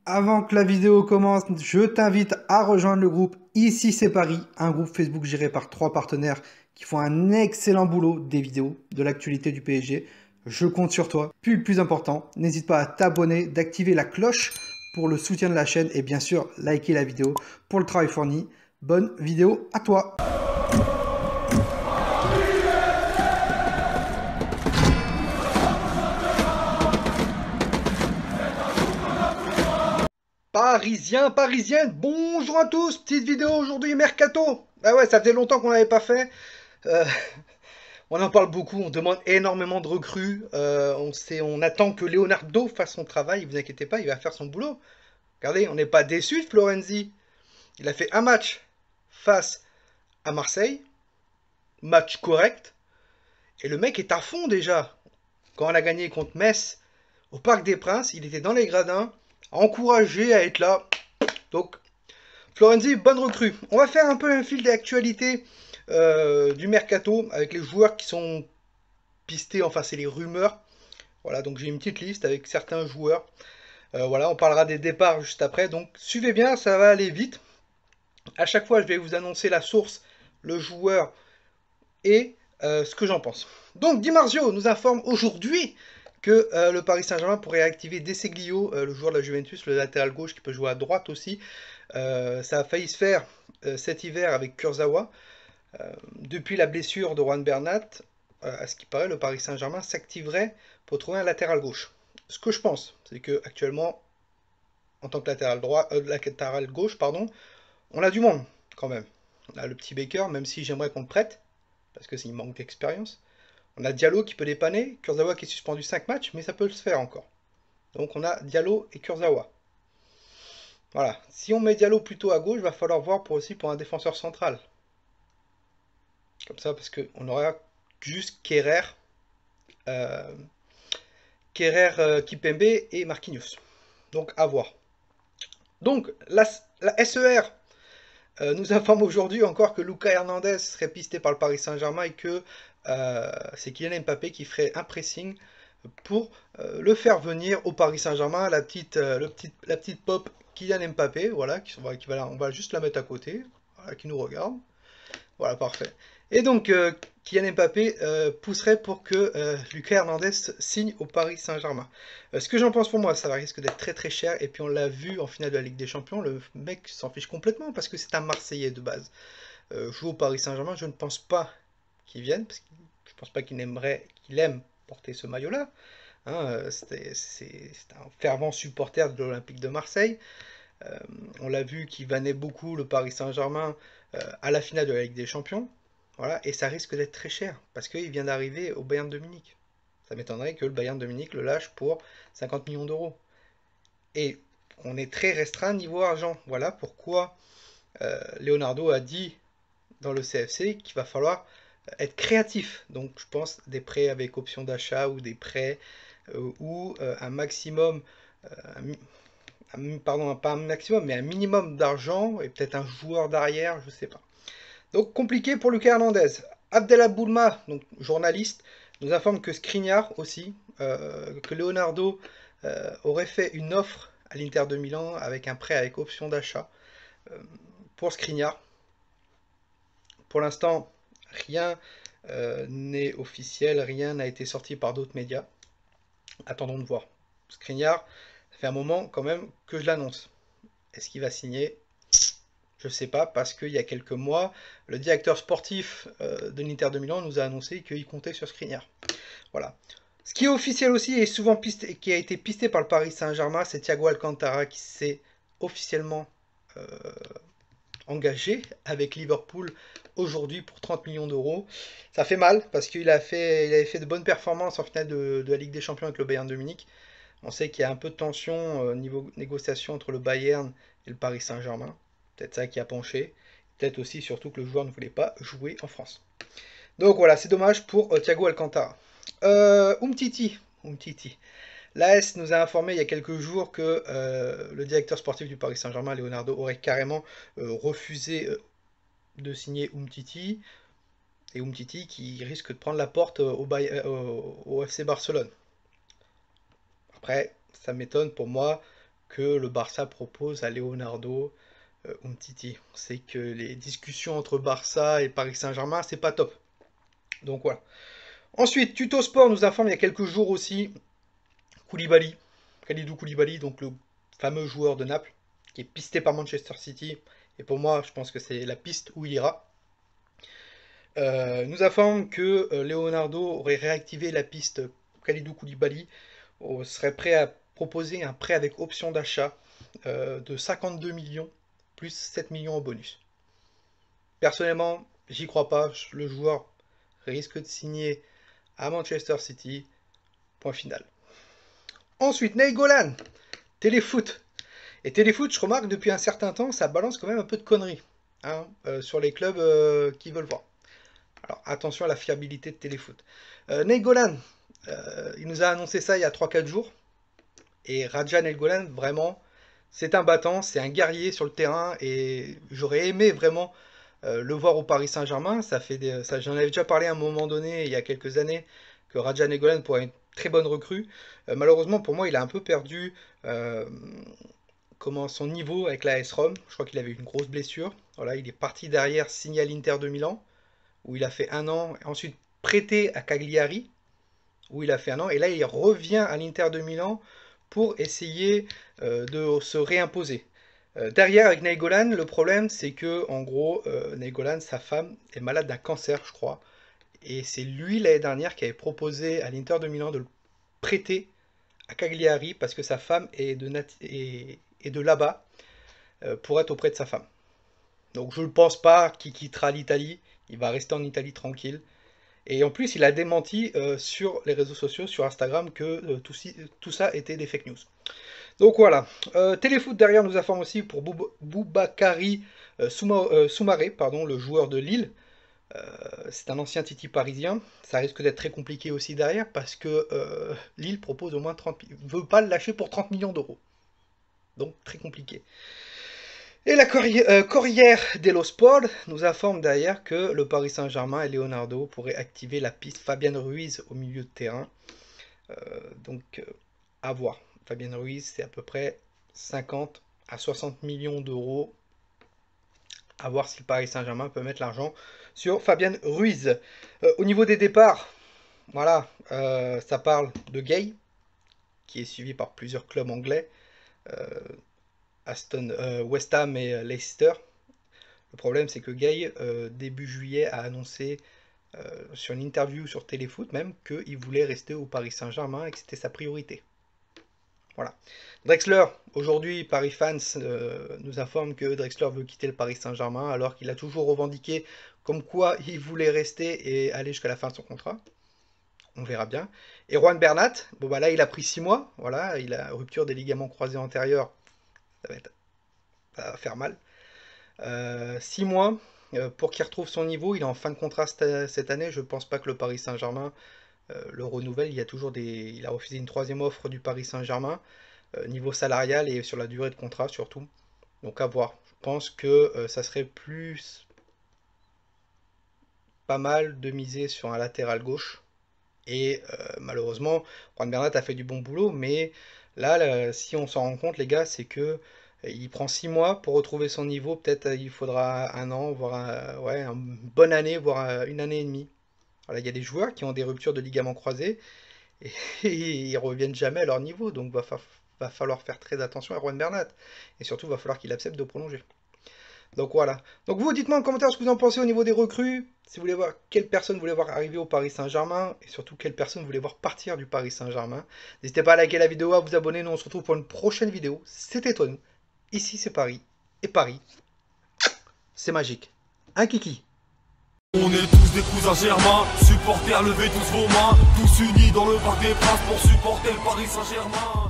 Avant que la vidéo commence, je t'invite à rejoindre le groupe Ici c'est Paris, un groupe Facebook géré par 3 partenaires qui font un excellent boulot des vidéos, de l'actualité du PSG. Je compte sur toi. Puis le plus important, n'hésite pas à t'abonner, d'activer la cloche pour le soutien de la chaîne et bien sûr liker la vidéo pour le travail fourni. Bonne vidéo à toi! Parisiens, parisiennes, bonjour à tous, petite vidéo aujourd'hui, Mercato. Ah ouais, ça faisait longtemps qu'on n'avait pas fait. Euh, on en parle beaucoup, on demande énormément de recrues. On attend que Leonardo fasse son travail, ne vous inquiétez pas, il va faire son boulot. Regardez, on n'est pas déçus de Florenzi. Il a fait un match face à Marseille, match correct, et le mec est à fond déjà. Quand on a gagné contre Metz au Parc des Princes, il était dans les gradins, encouragé à être là. Donc Florenzi, bonne recrue. On va faire un peu un fil d'actualité du mercato avec les joueurs qui sont pistés, enfin c'est les rumeurs. Voilà, donc j'ai une petite liste avec certains joueurs. Voilà, on parlera des départs juste après. Donc suivez bien, ça va aller vite. À chaque fois, je vais vous annoncer la source, le joueur et ce que j'en pense. Donc Di Marzio nous informe aujourd'hui que le Paris Saint-Germain pourrait activer Deseglio, le joueur de la Juventus, le latéral gauche qui peut jouer à droite aussi. Ça a failli se faire cet hiver avec Kurzawa. Depuis la blessure de Juan Bernat, à ce qui paraît, le Paris Saint-Germain s'activerait pour trouver un latéral gauche. Ce que je pense, c'est que actuellement, en tant que latéral gauche, pardon, on a du monde quand même. On a le petit Baker, même si j'aimerais qu'on le prête, parce que c'est une manque d'expérience. On a Diallo qui peut dépanner, Kurzawa qui est suspendu 5 matchs, mais ça peut se faire encore. Donc on a Diallo et Kurzawa. Voilà. Si on met Diallo plutôt à gauche, il va falloir voir aussi pour un défenseur central. Comme ça, parce qu'on aura juste euh, Kipembe et Marquinhos. Donc à voir. Donc la SER nous informe aujourd'hui encore que Lucas Hernandez serait pisté par le Paris Saint-Germain et que c'est Kylian Mbappé qui ferait un pressing pour le faire venir au Paris Saint-Germain. La petite pop Kylian Mbappé, voilà, on va juste la mettre à côté, voilà, qui nous regarde. Voilà, parfait. Et donc, Kylian Mbappé pousserait pour que Lucas Hernandez signe au Paris Saint-Germain. Ce que j'en pense pour moi, ça va risque d'être très très cher. Et puis on l'a vu en finale de la Ligue des Champions, le mec s'en fiche complètement parce que c'est un Marseillais de base. Joue au Paris Saint-Germain, je ne pense pas qu'il vienne, parce que je ne pense pas qu'il aime porter ce maillot-là. Hein, c'est un fervent supporter de l'Olympique de Marseille. On l'a vu qu'il vannait beaucoup le Paris Saint-Germain à la finale de la Ligue des Champions. Voilà, et ça risque d'être très cher parce qu'il vient d'arriver au Bayern de Munich. Ça m'étonnerait que le Bayern de Munich le lâche pour 50 millions d'euros. Et on est très restreint niveau argent. Voilà pourquoi Leonardo a dit dans le CFC qu'il va falloir être créatif. Donc je pense des prêts avec option d'achat ou des prêts ou un maximum, pardon, pas un maximum, mais un minimum d'argent et peut-être un joueur d'arrière, je sais pas. Donc compliqué pour Lucas Hernandez. Abdellah Boulma, donc journaliste, nous informe que Skriniar aussi, que Leonardo aurait fait une offre à l'Inter de Milan avec un prêt avec option d'achat pour Skriniar. Pour l'instant, rien n'est officiel, rien n'a été sorti par d'autres médias. Attendons de voir. Skriniar, ça fait un moment quand même que je l'annonce. Est-ce qu'il va signer? Je ne sais pas, parce qu'il y a quelques mois, le directeur sportif de l'Inter de Milan nous a annoncé qu'il comptait sur Skriniar. Voilà. Ce qui est officiel aussi et souvent pisté, qui a été pisté par le Paris Saint-Germain, c'est Thiago Alcantara qui s'est officiellement engagé avec Liverpool aujourd'hui pour 30 millions d'euros. Ça fait mal parce qu'il avait fait de bonnes performances en finale de la Ligue des Champions avec le Bayern de Munich. On sait qu'il y a un peu de tension au niveau négociation entre le Bayern et le Paris Saint-Germain. Peut-être ça qui a penché. Peut-être aussi surtout que le joueur ne voulait pas jouer en France. Donc voilà, c'est dommage pour Thiago Alcantara. Umtiti. L'AS nous a informé il y a quelques jours que le directeur sportif du Paris Saint-Germain, Leonardo, aurait carrément refusé de signer Umtiti. Et Umtiti qui risque de prendre la porte au FC Barcelone. Après, ça m'étonne pour moi. que le Barça propose à Leonardo Umtiti. On sait que les discussions entre Barça et Paris Saint-Germain, c'est pas top. Donc voilà. Ensuite, Tuto Sport nous informe il y a quelques jours aussi Koulibaly, Kalidou Koulibaly, donc le fameux joueur de Naples, qui est pisté par Manchester City. Et pour moi, je pense que c'est la piste où il ira. Nous informe que Leonardo aurait réactivé la piste Kalidou Koulibaly, serait prêt à proposer un prêt avec option d'achat de 52 millions plus 7 millions en bonus. Personnellement, j'y crois pas. Le joueur risque de signer à Manchester City. Point final. Ensuite, Nainggolan, Téléfoot. Et Téléfoot, je remarque depuis un certain temps, ça balance quand même un peu de conneries hein, sur les clubs qui veulent voir. Alors attention à la fiabilité de Téléfoot. Nainggolan, il nous a annoncé ça il y a 3-4 jours. Et Radja Nainggolan, vraiment, c'est un battant, c'est un guerrier sur le terrain. Et j'aurais aimé vraiment le voir au Paris Saint-Germain. J'en avais déjà parlé à un moment donné, il y a quelques années, que Radja Nainggolan pourrait être une très bonne recrue. Malheureusement, pour moi, il a un peu perdu son niveau avec la AS Rome. Je crois qu'il avait une grosse blessure. Voilà, il est parti derrière, signé à l'Inter de Milan, où il a fait 1 an, et ensuite prêté à Cagliari, où il a fait 1 an, et là il revient à l'Inter de Milan pour essayer de se réimposer. Derrière avec Nainggolan, le problème c'est que en gros, Nainggolan, sa femme, est malade d'un cancer, je crois, et c'est lui l'année dernière qui avait proposé à l'Inter de Milan de le prêter à Cagliari parce que sa femme est de là-bas pour être auprès de sa femme. Donc je ne pense pas qu'il quittera l'Italie, il va rester en Italie tranquille. Et en plus, il a démenti sur les réseaux sociaux, sur Instagram, que tout ça était des fake news. Donc voilà. Téléfoot derrière nous informe aussi pour Boubakary Soumaré, le joueur de Lille. C'est un ancien Titi parisien. Ça risque d'être très compliqué aussi derrière parce que Lille propose au moins 30 millions. Ne veut pas le lâcher pour 30 millions d'euros. Donc très compliqué. Et la Corriere dello Sport nous informe derrière que le Paris Saint-Germain et Leonardo pourraient activer la piste Fabian Ruiz au milieu de terrain. À voir. Fabian Ruiz, c'est à peu près 50 à 60 millions d'euros. À voir si le Paris Saint-Germain peut mettre l'argent sur Fabian Ruiz. Au niveau des départs, voilà, ça parle de Gay, qui est suivi par plusieurs clubs anglais. West Ham et Leicester. Le problème c'est que Gay, début juillet, a annoncé sur une interview sur Téléfoot même qu'il voulait rester au Paris Saint-Germain et que c'était sa priorité. Voilà. Drexler, aujourd'hui Paris Fans nous informe que Drexler veut quitter le Paris Saint-Germain alors qu'il a toujours revendiqué comme quoi il voulait rester et aller jusqu'à la fin de son contrat. On verra bien. Et Juan Bernat, bon bah là il a pris 6 mois, voilà, il a rupture des ligaments croisés antérieurs. Ça va faire mal. 6 mois pour qu'il retrouve son niveau. Il est en fin de contrat cette année. Je ne pense pas que le Paris Saint-Germain le renouvelle. Il a refusé une 3e offre du Paris Saint-Germain, niveau salarial et sur la durée de contrat surtout. Donc à voir. Je pense que ça serait pas mal de miser sur un latéral gauche. Et malheureusement, Juan Bernat a fait du bon boulot, mais là, si on s'en rend compte, les gars, c'est que il prend 6 mois pour retrouver son niveau. Peut-être il faudra 1 an, voire une bonne année, voire 1 année et demie. Voilà, il y a des joueurs qui ont des ruptures de ligaments croisés et ils reviennent jamais à leur niveau. Donc va falloir faire très attention à Juan Bernat. Et surtout, va falloir qu'il accepte de prolonger. Donc voilà. Donc vous, dites-moi en commentaire ce que vous en pensez au niveau des recrues. Si vous voulez voir quelle personne vous voulez voir arriver au Paris Saint-Germain. Et surtout quelle personne vous voulez voir partir du Paris Saint-Germain. N'hésitez pas à liker la vidéo, à vous abonner. Nous on se retrouve pour une prochaine vidéo. C'était toi nous. Ici c'est Paris. Et Paris, c'est magique. Un kiki. On est tous des cousins germains. Supporters, levez tous vos mains. Tous unis dans le Parc des Princes pour supporter le Paris Saint-Germain.